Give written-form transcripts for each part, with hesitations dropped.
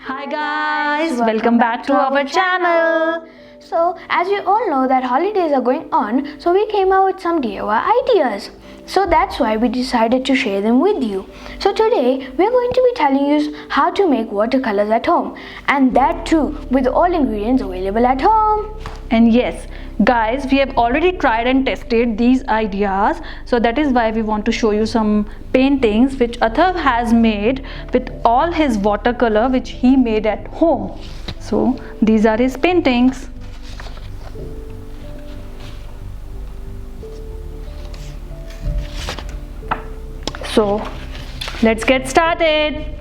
Hi guys, welcome back to our channel. So, as we all know that holidays are going on, so we came up with some DIY ideas. So that's why we decided to share them with you. So today we're going to be telling you how to make watercolors at home, and that too with all ingredients available at home. And yes, guys, we have already tried and tested these ideas. So that is why we want to show you some paintings which Athav has made with all his watercolor which he made at home. So these are his paintings. So let's get started.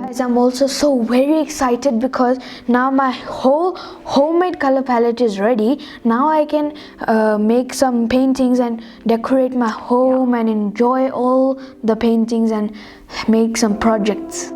Guys, I'm also so very excited because now my whole homemade color palette is ready. Now I can make some paintings and decorate my home and enjoy all the paintings and make some projects.